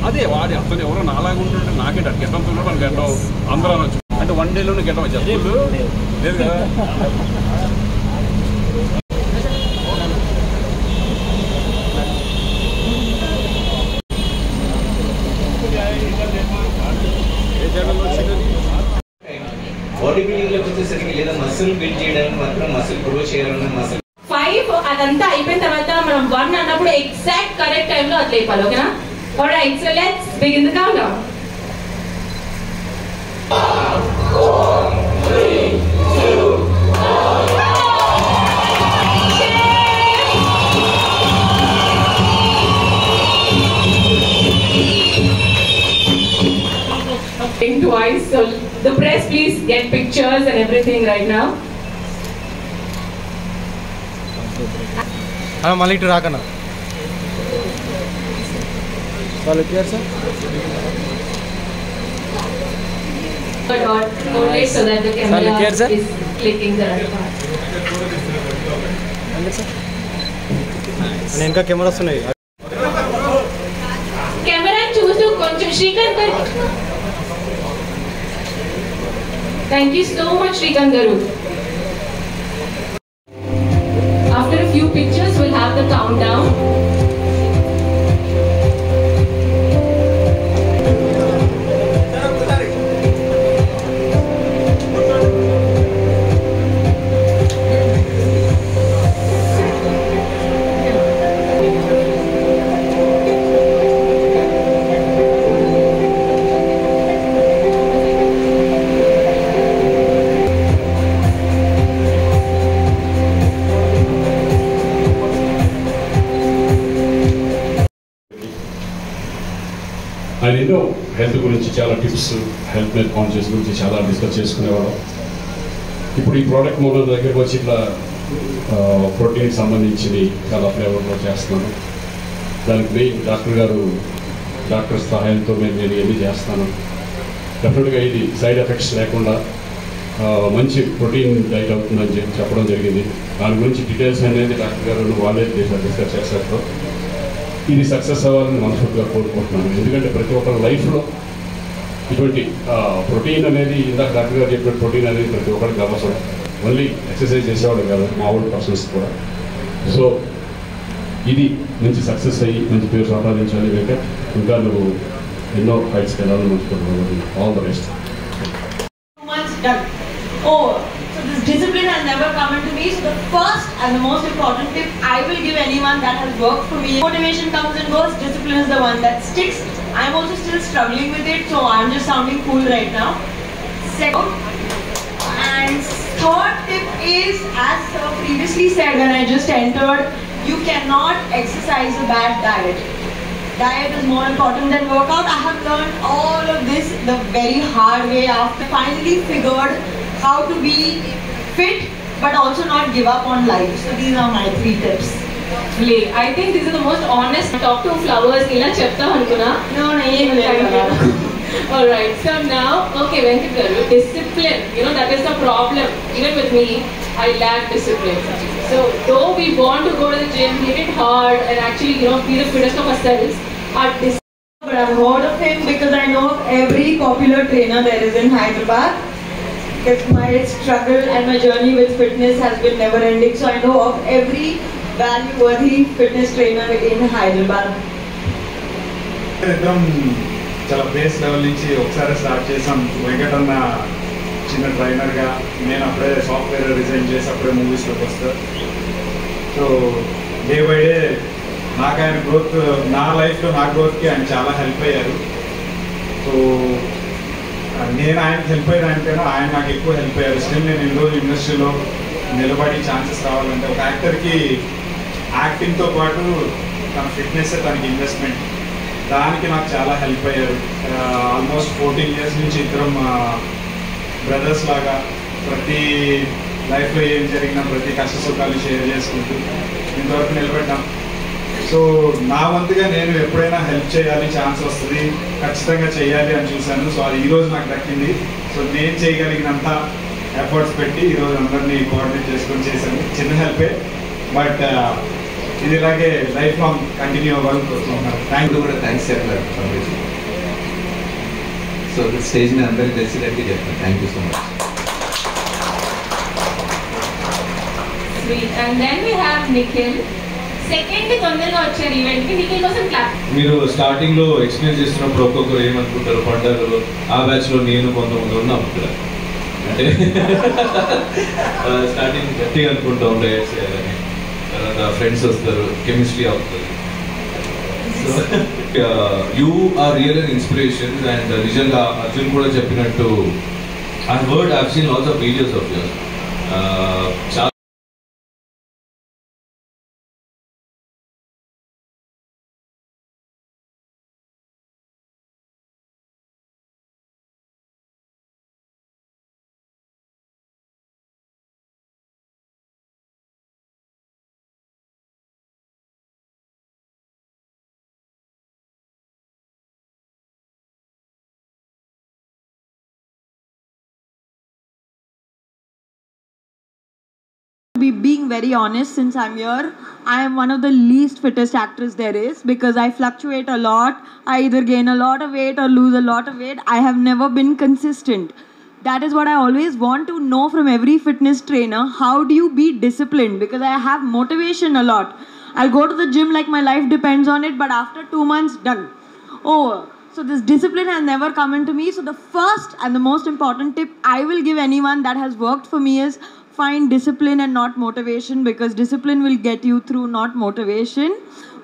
అదే వాడి అతను ఎవరో నాలాగా ఉంటుంటే నాకే గెట్టంతో వాళ్ళు గెట్టం అందరూ అనొచ్చు అంటే 1 డేలోనే గెట్టం వచ్చారు లేదు కదా. బాడీ బిల్డింగ్ లోకి వచ్చేసరికి లేదా మసిల్ బిల్డ్ చేయడానికి మాత్రం మసిల్ గ్రో చేయాలన్నా మసిల్ 5 అదంతా అయిపోయిన తర్వాత మనం 1 అన్నప్పుడు ఎగ్జాక్ట్ కరెక్ట్ టైంలో అది లేపాలి. ఓకేనా? Alright, so let's begin the count down. 3, 2, 1. Twice, so the press please get pictures and everything right now. మళ్ళీ ఇటు రాకన్నా వాళ్ళు clear sir So that the camera is clicking the right part. నేను ఇంకా camera వస్తున్నాయి. కెమెరా చూస్తూ కొంచెం శ్రీకాంత్ గారు. Thank you so much, Shrikant Garu. After a few pictures, we'll have the countdown. ఆయన ఎన్నో హెల్త్ గురించి చాలా టిప్స్, హెల్త్ మీద కాన్షియస్ గురించి చాలా డిస్కస్ చేసుకునేవాడు. ఇప్పుడు ఈ ప్రోడక్ట్ మూల దగ్గరకు వచ్చి ఇట్లా ప్రోటీన్కి సంబంధించి చాలా ఫ్లేవర్లో చేస్తున్నాను. దానికి మెయిన్ డాక్టర్ సహాయంతో నేను ఇవన్నీ చేస్తాను. డెఫినెట్గా ఇది సైడ్ ఎఫెక్ట్స్ లేకుండా మంచి ప్రోటీన్ డైట్ అవుతుందని చెప్పడం జరిగింది. దాని గురించి డీటెయిల్స్ అనేది డాక్టర్ గారు వాళ్ళే డిస్కస్ చేస్తారు. ఇది సక్సెస్ అవ్వాలని మనస్ఫూర్తిగా కోరుకుంటున్నాను. ఎందుకంటే ప్రతి ఒక్కరి లైఫ్లో ఇటువంటి ప్రోటీన్ అనేది ఇందాక డాక్టర్ గారు చెప్పిన ప్రోటీన్ అనేది ప్రతి ఒక్కరికి అవసరం. ఓన్లీ ఎక్సర్సైజ్ చేసేవాడు కాదు, మామూలు పర్సన్స్ కూడా. సో ఇది మంచి సక్సెస్ అయ్యి మంచి పేరు సంపాదించాలి. వెంకట్, ఇంకా నువ్వు ఎన్నో హైట్స్కి వెళ్ళాలని అనుకుంటున్నాను. All the best. So this discipline has never come into me. So the first and the most important tip I will give anyone that has worked for me. Motivation comes and goes. Discipline is the one that sticks. I'm also still struggling with it, so I'm just sounding cool right now. Second and third tip is, as previously said when I just entered, you cannot exercise a bad diet. Diet is more important than workout. I have learned all of this the very hard way after finally figured how to be fit but also not give up on life. So these are my 3 tips. I think these are the most honest. Talk to flowers. Ila chepta ankuna. No, Alright, so now, okay, Venkat Garu, discipline, that is the problem. Even with me, I lack discipline. So though we want to go to the gym, hit it hard and actually, be the fittest of ourselves, our discipline. But I've heard of him because I know of every popular trainer there is in Hyderabad. Because my struggle and my journey with fitness has been never ending. So I know of every value-worthy fitness trainer in Hyderabad. చాలా base level నుంచి ఒకసారి start చేసాం. వెంకట్ అన్న చిన్న ట్రైనర్గా, నేను అప్పుడే software resign చేసి అప్పుడే మూవీస్లోకి వస్తాను. సో డే బై డే నాకు ఆయన గ్రోత్, నా లైఫ్లో నా గ్రోత్కి ఆయన చాలా హెల్ప్ అయ్యారు. సో నేను ఆయనకి హెల్ప్ అయ్యానంటేనో ఆయన నాకు ఎక్కువ హెల్ప్ అయ్యారు. స్టిల్ నేను ఈరోజు ఇండస్ట్రీలో నిలబడి ఛాన్సెస్ రావాలంటే ఒక యాక్టర్కి యాక్టింగ్తో పాటు తన ఫిట్నెస్ తనకి ఇన్వెస్ట్మెంట్, దానికి నాకు చాలా హెల్ప్ అయ్యారు. ఆల్మోస్ట్ 14 years నుంచి ఇద్దరం బ్రదర్స్ లాగా ప్రతి లైఫ్లో ఏం జరిగినా ప్రతి కష్ట సుఖాలు షేర్ చేసుకుంటూ ఇంతవరకు నిలబడ్డాం. సో నా వంతుగా నేను ఎప్పుడైనా హెల్ప్ చేయాలి, ఛాన్స్ వస్తుంది, ఖచ్చితంగా చేయాలి అని చూశాను. సో అది ఈరోజు నాకు దక్కింది. సో నేను చేయగలిగినంత ఎఫర్ట్స్ పెట్టి ఈరోజు అందరినీ కోఆర్డినేట్ చేసుకొని చేశాను. చిన్న హెల్పే, బట్ ఇది ఇలాగే లైఫ్ లాంగ్ కంటిన్యూ అవ్వాలని కోరుకుంటున్నాను. థ్యాంక్స్ చెప్పారు. సో స్టేజ్ మీద అందరికీ తెలిసినట్టు చెప్తాను. Thank you so much. And then we have Nikhil. Second తొందరగా వచ్చారు ఈవెంట్కి. నిఖిల్ కోసం క్లాప్. మీరు స్టార్టింగ్లో ఎక్స్ప్లెయిన్ చేస్తున్నప్పుడు ఒక్కొక్కరు ఏమనుకుంటారు, పండుగలు ఆ బ్యాచ్లో నేను కొంతమంది ఉన్నాం ఇక్కడ అంటే స్టార్టింగ్ గట్టిగా అనుకుంటాం డైరెక్ట్ చేయాలని, తర్వాత ఫ్రెండ్స్ వస్తారు, కెమిస్ట్రీ అవుతుంది. So you are real and inspiration. And నిజంగా అర్జున్ కూడా చెప్పినట్టు I've seen lots of videos of yours. చాలా being very honest, since I'm here, I am one of the least fittest actors there is, because I fluctuate a lot. I either gain a lot of weight or lose a lot of weight. I have never been consistent. That is what I always want to know from every fitness trainer. How do you be disciplined? Because I have motivation a lot. I'll go to the gym like my life depends on it, but after 2 months, done. Over. So this discipline has never come into me. So the first and the most important tip I will give anyone that has worked for me is find discipline and not motivation, because discipline will get you through, not motivation.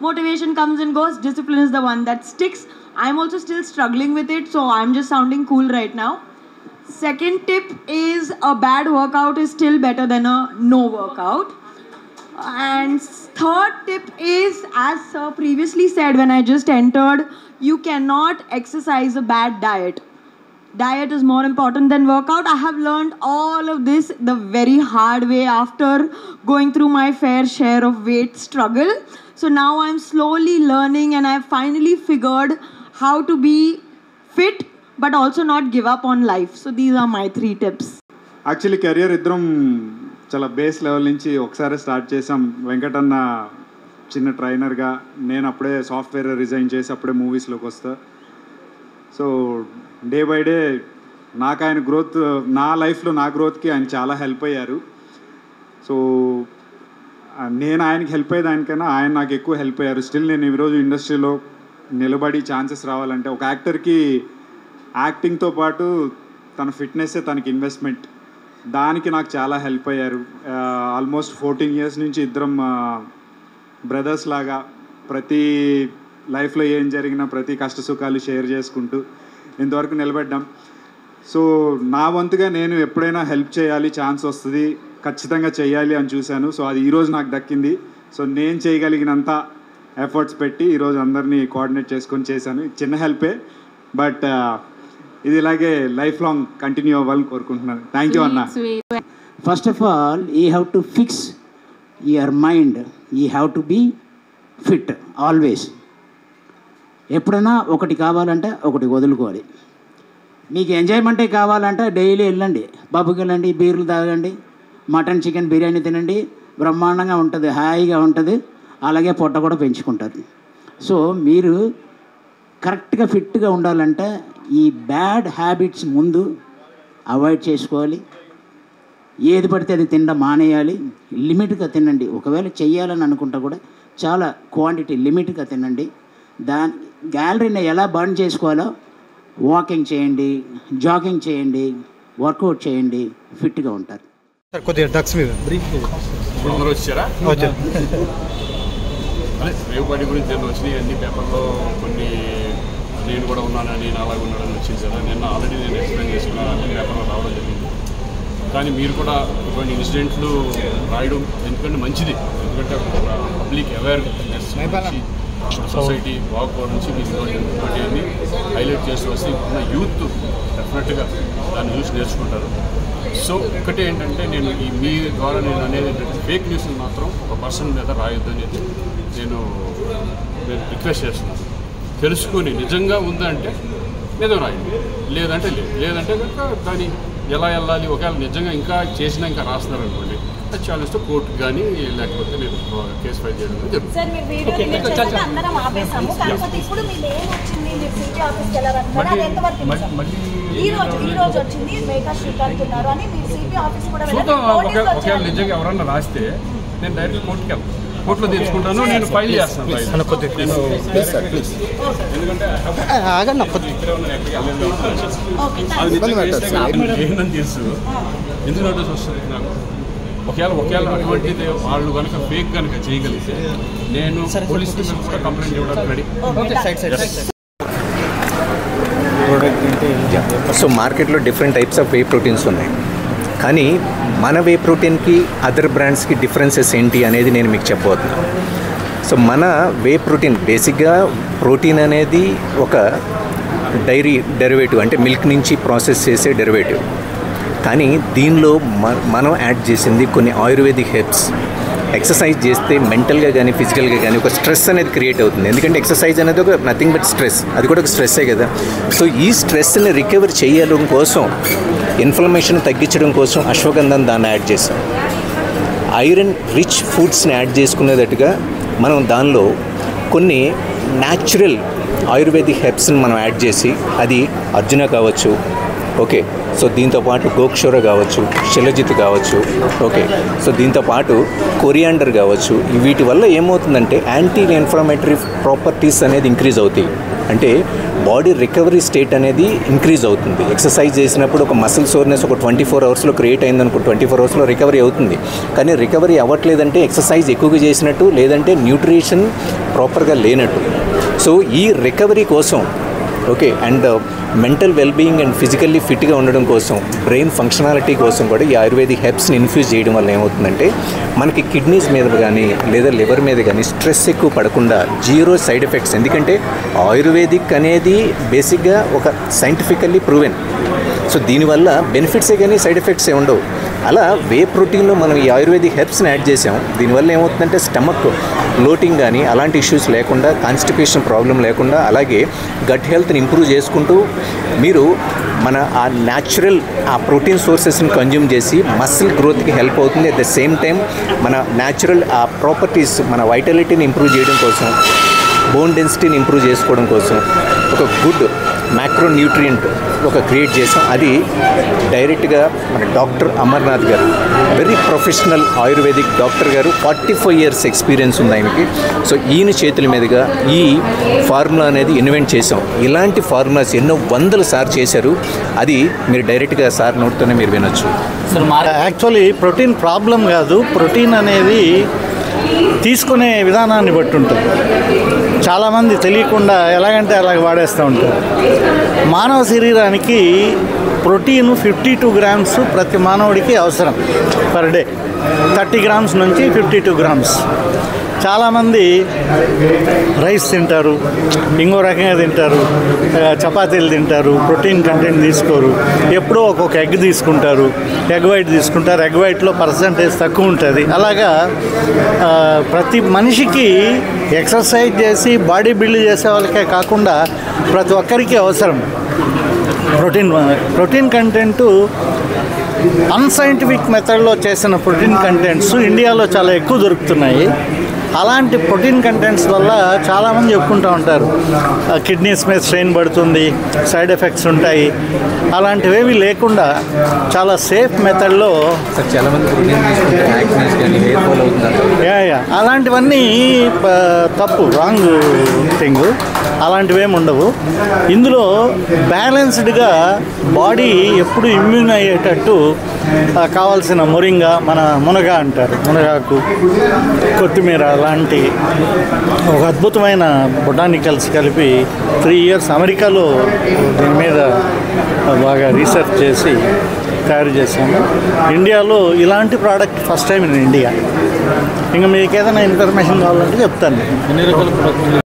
Motivation comes and goes. Discipline is the one that sticks. I'm also still struggling with it, so I'm just sounding cool right now. Second tip is a bad workout is still better than a no workout. And third tip is, as sir previously said when I just entered, you cannot exercise a bad diet. Diet is more important than workout. I have learned all of this the very hard way after going through my fair share of weight struggle. So now I'm slowly learning, and I've finally figured how to be fit but also not give up on life. So these are my 3 tips. Actually career ఇద్దరం చాలా base level నుంచి ఒకసారి start చేసాం. వెంకటన్న చిన్న ట్రైనర్గా, నేను అప్పుడే software resign చేసి అప్పుడే మూవీస్లోకి వస్తా. సో డే బై డే నాకు ఆయన గ్రోత్, నా లైఫ్లో నా గ్రోత్కి ఆయన చాలా హెల్ప్ అయ్యారు. సో నేను ఆయనకి హెల్ప్ అయ్యేదానికైనా ఆయన నాకు ఎక్కువ హెల్ప్ అయ్యారు. స్టిల్ నేను ఈరోజు ఇండస్ట్రీలో నిలబడి ఛాన్సెస్ రావాలంటే ఒక యాక్టర్కి యాక్టింగ్తో పాటు తన ఫిట్నెస్సే తనకి ఇన్వెస్ట్మెంట్. దానికి నాకు చాలా హెల్ప్ అయ్యారు. ఆల్మోస్ట్ 14 years నుంచి ఇద్దరం బ్రదర్స్ లాగా ప్రతి లైఫ్లో ఏం జరిగినా ప్రతి కష్ట సుఖాలు షేర్ చేసుకుంటూ ఇంతవరకు నిలబడ్డాం. సో నా వంతుగా నేను ఎప్పుడైనా హెల్ప్ చేయాలి, ఛాన్స్ వస్తుంది, ఖచ్చితంగా చేయాలి అని చూశాను. సో అది ఈరోజు నాకు దక్కింది. సో నేను చేయగలిగినంత ఎఫర్ట్స్ పెట్టి ఈరోజు అందరినీ కోఆర్డినేట్ చేసుకొని చేశాను. చిన్న హెల్పే, బట్ ఇది ఇలాగే లైఫ్ లాంగ్ కంటిన్యూ అవ్వాలని కోరుకుంటున్నాను. థ్యాంక్ యూ అన్న. First of all you have to fix your mind. You have to be fit always. ఎప్పుడైనా ఒకటి కావాలంటే ఒకటి వదులుకోవాలి. మీకు ఎంజాయ్మెంటే కావాలంటే డైలీ వెళ్ళండి, పబ్కి వెళ్ళండి, బీర్లు తాగండి, మటన్ చికెన్ బిర్యానీ తినండి, బ్రహ్మాండంగా ఉంటుంది, హాయిగా ఉంటుంది, అలాగే పొట్ట కూడా పెంచుకుంటారు. సో మీరు కరెక్ట్గా ఫిట్గా ఉండాలంటే ఈ బ్యాడ్ హ్యాబిట్స్ ముందు అవాయిడ్ చేసుకోవాలి. ఏది పడితే అది తినడం మానేయాలి. లిమిట్గా తినండి. ఒకవేళ చెయ్యాలని అనుకుంటా కూడా చాలా క్వాంటిటీ లిమిట్గా తినండి. గ్యాలరీని ఎలా బర్న్ చేసుకోవాలో వాకింగ్ చేయండి, జాగింగ్ చేయండి, వర్కౌట్ చేయండి, ఫిట్గా ఉంటారు. సార్ కొద్దిగా డ్రగ్స్ మీద బ్రీఫ్ అందరూ వచ్చారా? వచ్చారు. అదే రేవు పార్టీ గురించి నేను వచ్చినాయి అన్ని పేపర్లో కొన్ని, నేను కూడా ఉన్నాను, నేను అలాగే ఉన్నాడని వచ్చేసాను. నేను ఆల్రెడీ నేను ఎక్స్ప్లెయిన్ చేసుకున్నాను, అన్ని పేపర్లో రావడం జరిగింది. కానీ మీరు కూడా ఇటువంటి ఇన్సిడెంట్లు రాయడం ఎందుకంటే మంచిది. ఎందుకంటే పబ్లిక్ అవేర్నెస్ సొసైటీ బాగుపో నుంచి మీరు ఇటువంటివన్నీ హైలైట్ చేసి వస్తే ఇప్పుడున్న యూత్ డెఫినెట్గా దాన్ని చూసి నేర్చుకుంటారు. సో ఒకటే ఏంటంటే నేను మీ ద్వారా నేను అనేది ఏంటంటే ఫేక్ న్యూస్ని మాత్రం ఒక పర్సన్ మీద రాయొద్దు అనేది నేను రిక్వెస్ట్ చేస్తున్నాను. తెలుసుకొని నిజంగా ఉందంటే నిజం రాయండి, లేదంటే లేదు. లేదంటే కనుక దాన్ని ఎలా వెళ్ళాలి, ఒకవేళ నిజంగా ఇంకా చేసినా ఇంకా రాస్తున్నారు అనుకోండి, చాలిస్తే కోర్టుకు కానీ లేకపోతే నేను కేసు ఫైల్ చేయడం జరుగుతుంది. సార్ మీ వీడియో రిలీజ్ చేస్తే అందరం ఆపేసాము. కాకపోతే ఇప్పుడు మీరు ఏమొచ్చింది మీరు సిటీ ఆఫీస్కి వెళ్ళాలంటున్నారు అది ఎంతవరకు ఈ రోజు వచ్చింది మేకా శ్రీకాంత్ ఉన్నారు అని మీరు సిటీ ఆఫీస్ కూడా ఒకవేళ నిజంగా ఎవరన్నా రాస్తే నేను డైరెక్ట్ కోర్టుకి వెళ్తాను, కోర్టులో తెచ్చుకుంటాను, నేను ఫైల్ చేస్తాను. ఎందుకంటే ఏంటని తెలుసు ఎందుకు నోటీస్ వస్తుంది నాకు. ఒకవేళ అటువంటిది వాళ్ళు కనుక ఫేక్ కనుక చేయగలిగితే నేను పోలీస్ మీద కూడా కంప్లైంట్ ఇవ్వడానికి రెడీ. సో మార్కెట్లో different types of way proteins ఉన్నాయి, కానీ మన వే ప్రోటీన్కి అదర్ బ్రాండ్స్కి డిఫరెన్సెస్ ఏంటి అనేది నేను మీకు చెప్పబోతున్నాను. సో మన వే ప్రోటీన్ బేసిక్గా ప్రోటీన్ అనేది ఒక డైరీ డెరివేటివ్, అంటే మిల్క్ నుంచి ప్రాసెస్ చేసే డెరివేటివ్. కానీ దీనిలో మనం యాడ్ చేసింది కొన్ని ఆయుర్వేదిక్ హెర్బ్స్. ఎక్సర్సైజ్ చేస్తే మెంటల్గా కానీ ఫిజికల్గా కానీ ఒక స్ట్రెస్ అనేది క్రియేట్ అవుతుంది. ఎందుకంటే ఎక్సర్సైజ్ అనేది ఒక నథింగ్ బట్ స్ట్రెస్, అది కూడా ఒక స్ట్రెస్సే కదా. సో ఈ స్ట్రెస్ని రికవర్ చేయడం కోసం, ఇన్ఫ్లమేషన్ తగ్గించడం కోసం అశ్వగంధం దాన్ని యాడ్ చేసాం. ఐరన్ రిచ్ ఫుడ్స్ని యాడ్ చేసుకునేటట్టుగా మనం దానిలో కొన్ని న్యాచురల్ ఆయుర్వేదిక్ హెర్బ్స్ని మనం యాడ్ చేసి, అది అర్జున కావచ్చు, ఓకే, సో దీంతోపాటు గోక్షోర కావచ్చు, శిలజిత్ కావచ్చు, ఓకే, సో దీంతోపాటు కొరియాండర్ కావచ్చు. వీటి వల్ల ఏమవుతుందంటే యాంటీ ఇన్ఫ్లమేటరీ ప్రాపర్టీస్ అనేది ఇంక్రీజ్ అవుతాయి. అంటే బాడీ రికవరీ స్టేట్ అనేది ఇంక్రీజ్ అవుతుంది. ఎక్సర్సైజ్ చేసినప్పుడు ఒక మసిల్ సోర్నెస్ ఒక 24 అవర్స్లో క్రియేట్ అయిందనుకో, 24 అవర్స్లో రికవరీ అవుతుంది. కానీ రికవరీ అవ్వట్లేదంటే ఎక్సర్సైజ్ ఎక్కువగా చేసినట్టు, లేదంటే న్యూట్రిషన్ ప్రాపర్గా లేనట్టు. సో ఈ రికవరీ కోసం, okay, and mental wellbeing and physically ఫిట్గా ఉండడం కోసం, బ్రెయిన్ ఫంక్షనాలిటీ కోసం కూడా ఈ ఆయుర్వేదిక్ హెర్బ్స్ని ఇన్ఫ్యూజ్ చేయడం వల్ల ఏమవుతుందంటే మనకి కిడ్నీస్ మీద కానీ లేదా లివర్ మీద కానీ స్ట్రెస్ ఎక్కువ పడకుండా జీరో సైడ్ ఎఫెక్ట్స్. ఎందుకంటే ఆయుర్వేదిక్ అనేది బేసిక్గా ఒక సైంటిఫికల్లీ ప్రూవెన్. సో దీనివల్ల బెనిఫిట్సే కానీ సైడ్ ఎఫెక్ట్స్ ఏ ఉండవు. అలా వే ప్రోటీన్లో మనం ఈ ఆయుర్వేదిక్ హెర్బ్స్ని యాడ్ చేసాం. దీనివల్ల ఏమవుతుందంటే స్టమక్ బ్లోటింగ్ కానీ అలాంటి ఇష్యూస్ లేకుండా, కాన్స్టిపేషన్ ప్రాబ్లం లేకుండా, అలాగే గట్ హెల్త్ని ఇంప్రూవ్ చేసుకుంటూ మీరు మన ఆ న్యాచురల్ ఆ ప్రోటీన్ సోర్సెస్ని కన్జ్యూమ్ చేసి మసిల్ గ్రోత్కి హెల్ప్ అవుతుంది. అట్ ద సేమ్ టైం మన న్యాచురల్ ఆ ప్రాపర్టీస్, మన వైటాలిటీని ఇంప్రూవ్ చేయడం కోసం, బోన్ డెన్సిటీని ఇంప్రూవ్ చేసుకోవడం కోసం ఒక గుడ్ మ్యాక్రో న్యూట్రియంట్ ఒక క్రియేట్ చేసాం. అది డైరెక్ట్గా మన డాక్టర్ అమర్నాథ్ గారు, వెరీ ప్రొఫెషనల్ ఆయుర్వేదిక్ డాక్టర్ గారు, 45 years ఎక్స్పీరియన్స్ ఉంది ఆయనకి. సో ఈయన చేతుల మీదుగా ఈ ఫార్ములా అనేది ఇన్వెంట్ చేసాం. ఇలాంటి ఫార్ములాస్ ఎన్నో వందల సార్లు చేశారు. అది మీరు డైరెక్ట్గా సార్ నోట్తోనే మీరు వినొచ్చు. యాక్చువల్లీ ప్రోటీన్ ప్రాబ్లం కాదు, ప్రోటీన్ అనేది తీసుకునే విధానాన్ని బట్టి ఉంటుంది. చాలామంది తెలియకుండా ఎలాగంటే అలాగ వాడేస్తూ ఉంటారు. మానవ శరీరానికి ప్రోటీన్ 52 grams ప్రతి మానవుడికి అవసరం పర్ డే. 30 grams నుంచి 52 grams. చాలామంది రైస్ తింటారు, ఇంకో రకంగా తింటారు, చపాతీలు తింటారు, ప్రోటీన్ కంటెంట్ తీసుకోరు. ఎప్పుడో ఒక్కొక్క ఎగ్ తీసుకుంటారు, ఎగ్ వైట్ తీసుకుంటారు. ఎగ్ వైట్లో పర్సంటేజ్ తక్కువ ఉంటుంది. అలాగా ప్రతి మనిషికి ఎక్సర్సైజ్ చేసి బాడీ బిల్డ్ చేసే వాళ్ళకే కాకుండా ప్రతి ఒక్కరికి అవసరం ప్రోటీన్ కంటెంటు. అన్సైంటిఫిక్ మెథడ్లో చేసిన ప్రోటీన్ కంటెంట్స్ ఇండియాలో చాలా ఎక్కువ దొరుకుతున్నాయి. అలాంటి ప్రోటీన్ కంటెంట్స్ వల్ల చాలామంది చెప్పుకుంటూ ఉంటారు కిడ్నీస్ మీద స్ట్రెయిన్ పడుతుంది, సైడ్ ఎఫెక్ట్స్ ఉంటాయి. అలాంటివేవి లేకుండా చాలా సేఫ్ మెథడ్లో చాలామంది అలాంటివన్నీ తప్పు, రాంగ్ థింగ్. అలాంటివేమి ఉండవు. ఇందులో బ్యాలెన్స్డ్గా బాడీ ఎప్పుడు ఇమ్యూన్ అయ్యేటట్టు కావాల్సిన మొరింగా, మన మునగ అంటారు, మునగాకు, కొత్తిమీర లాంటి ఒక అద్భుతమైన బొటానికల్స్ కలిపి 3 years అమెరికాలో దీని మీద బాగా రీసెర్చ్ చేసి తయారు చేశాము. ఇండియాలో ఇలాంటి product first time in India. ఇంకా మీకు ఏదైనా ఇన్ఫర్మేషన్ కావాలంటే చెప్తాను. ఎన్ని రకాల ప్రోడక్ట్